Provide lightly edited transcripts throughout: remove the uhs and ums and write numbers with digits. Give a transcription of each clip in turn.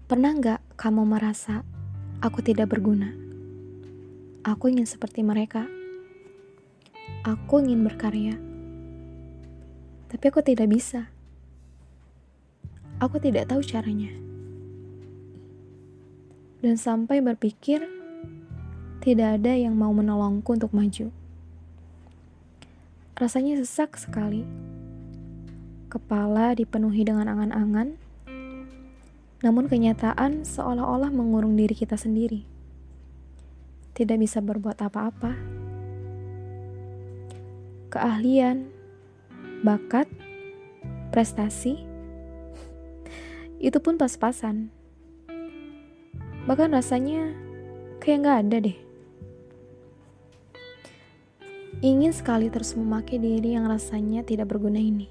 Pernah nggak kamu merasa aku tidak berguna? Aku ingin seperti mereka. Aku ingin berkarya, tapi aku tidak bisa. Aku tidak tahu caranya. Dan sampai berpikir, tidak ada yang mau menolongku untuk maju. Rasanya sesak sekali. Kepala dipenuhi dengan angan-angan, namun kenyataan seolah-olah mengurung diri kita sendiri. Tidak bisa berbuat apa-apa. Keahlian, bakat, prestasi, itu pun pas-pasan. Bahkan rasanya kayak gak ada deh. Ingin sekali terus memakai diri yang rasanya tidak berguna ini.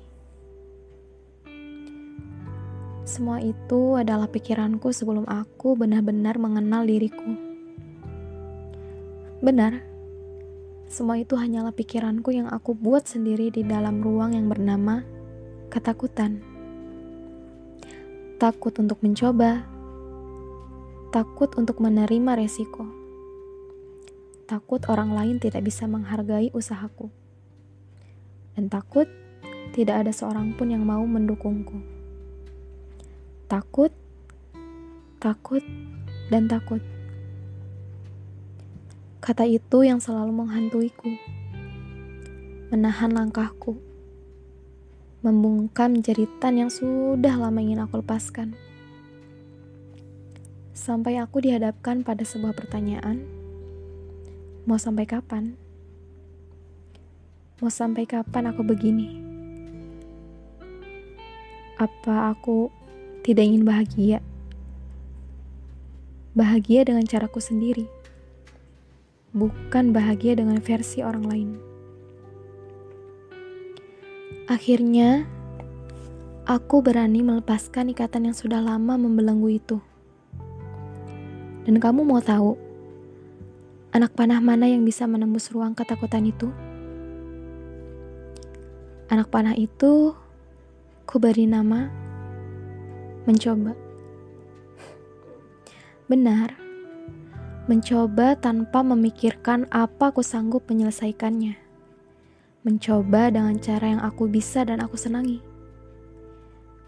Semua itu adalah pikiranku sebelum aku benar-benar mengenal diriku. Benar, semua itu hanyalah pikiranku yang aku buat sendiri di dalam ruang yang bernama ketakutan. Takut untuk mencoba, takut untuk menerima resiko, takut orang lain tidak bisa menghargai usahaku, dan takut tidak ada seorang pun yang mau mendukungku. Takut, takut, dan takut. Kata itu yang selalu menghantuiku, menahan langkahku, membungkam jeritan yang sudah lama ingin aku lepaskan. Sampai aku dihadapkan pada sebuah pertanyaan, mau sampai kapan? Mau sampai kapan aku begini? Apa aku tidak ingin bahagia? Bahagia dengan caraku sendiri, bukan bahagia dengan versi orang lain. Akhirnya, aku berani melepaskan ikatan yang sudah lama membelenggu itu. Dan kamu mau tahu, anak panah mana yang bisa menembus ruang ketakutan itu? Anak panah itu ku beri nama mencoba. Benar, mencoba tanpa memikirkan apa aku sanggup menyelesaikannya. Mencoba dengan cara yang aku bisa dan aku senangi.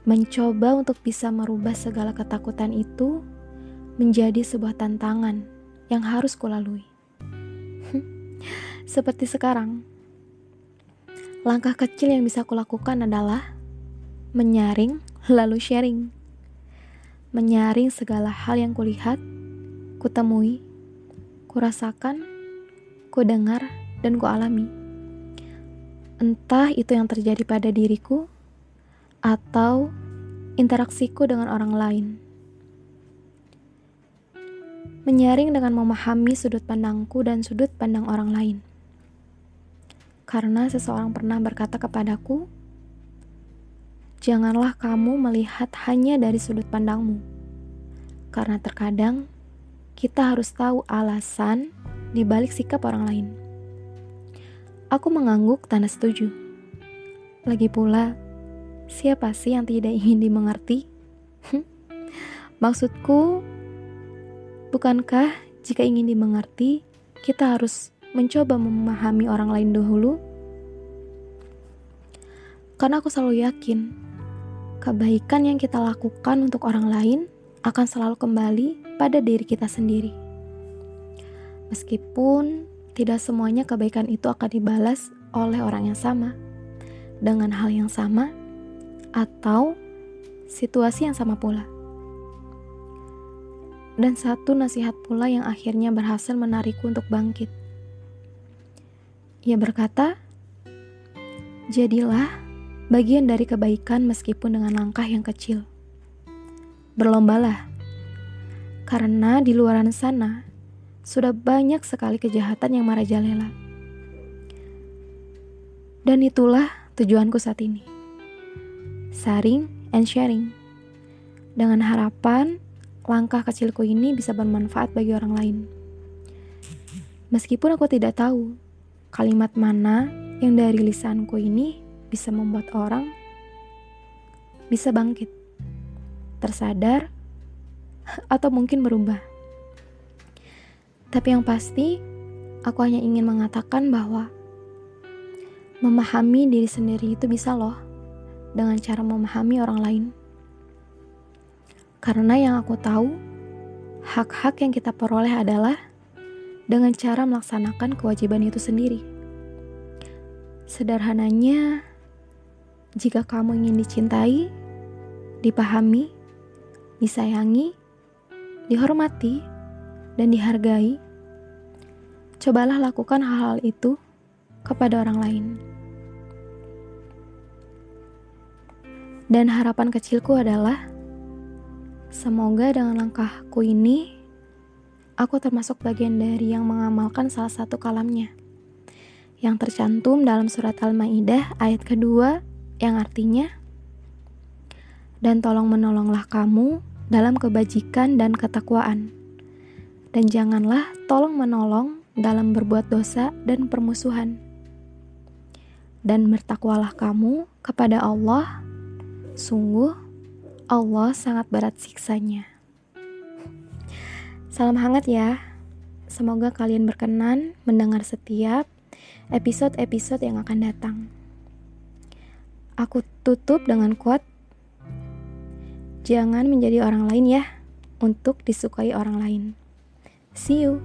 Mencoba untuk bisa merubah segala ketakutan itu menjadi sebuah tantangan yang harus kulalui. Seperti sekarang, langkah kecil yang bisa kulakukan adalah menyaring lalu sharing. Menyaring segala hal yang kulihat, kutemui, kurasakan, kudengar, dan kualami. Entah itu yang terjadi pada diriku atau interaksiku dengan orang lain. Menyaring dengan memahami sudut pandangku dan sudut pandang orang lain. Karena seseorang pernah berkata kepadaku, janganlah kamu melihat hanya dari sudut pandangmu. Karena terkadang kita harus tahu alasan di balik sikap orang lain. Aku mengangguk tanda setuju. Lagi pula, siapa sih yang tidak ingin dimengerti? Maksudku, bukankah jika ingin dimengerti, kita harus mencoba memahami orang lain dahulu? Karena aku selalu yakin, kebaikan yang kita lakukan untuk orang lain akan selalu kembali pada diri kita sendiri. Meskipun tidak semuanya kebaikan itu akan dibalas oleh orang yang sama, dengan hal yang sama, atau situasi yang sama pula. Dan satu nasihat pula yang akhirnya berhasil menarikku untuk bangkit. Ia berkata, jadilah bagian dari kebaikan meskipun dengan langkah yang kecil. Berlombalah, karena di luar sana sudah banyak sekali kejahatan yang merajalela. Dan itulah tujuanku saat ini. Sharing and sharing. Dengan harapan langkah kecilku ini bisa bermanfaat bagi orang lain. Meskipun aku tidak tahu kalimat mana yang dari lisanku ini bisa membuat orang bisa bangkit, tersadar, atau mungkin berubah. Tapi yang pasti, aku hanya ingin mengatakan bahwa memahami diri sendiri itu bisa loh dengan cara memahami orang lain. Karena yang aku tahu, hak-hak yang kita peroleh adalah dengan cara melaksanakan kewajiban itu sendiri. Sederhananya, jika kamu ingin dicintai, dipahami, disayangi, dihormati, dan dihargai, cobalah lakukan hal-hal itu kepada orang lain. Dan harapan kecilku adalah, semoga dengan langkahku ini, aku termasuk bagian dari yang mengamalkan salah satu kalamnya, yang tercantum dalam surat Al-Maidah ayat kedua, yang artinya, dan tolong menolonglah kamu dalam kebajikan dan ketakwaan, dan janganlah tolong menolong dalam berbuat dosa dan permusuhan, dan bertakwalah kamu kepada Allah, sungguh Allah sangat berat siksanya. Salam hangat ya. Semoga kalian berkenan mendengar setiap episode-episode yang akan datang. Aku tutup dengan quote, jangan menjadi orang lain ya, untuk disukai orang lain. See you.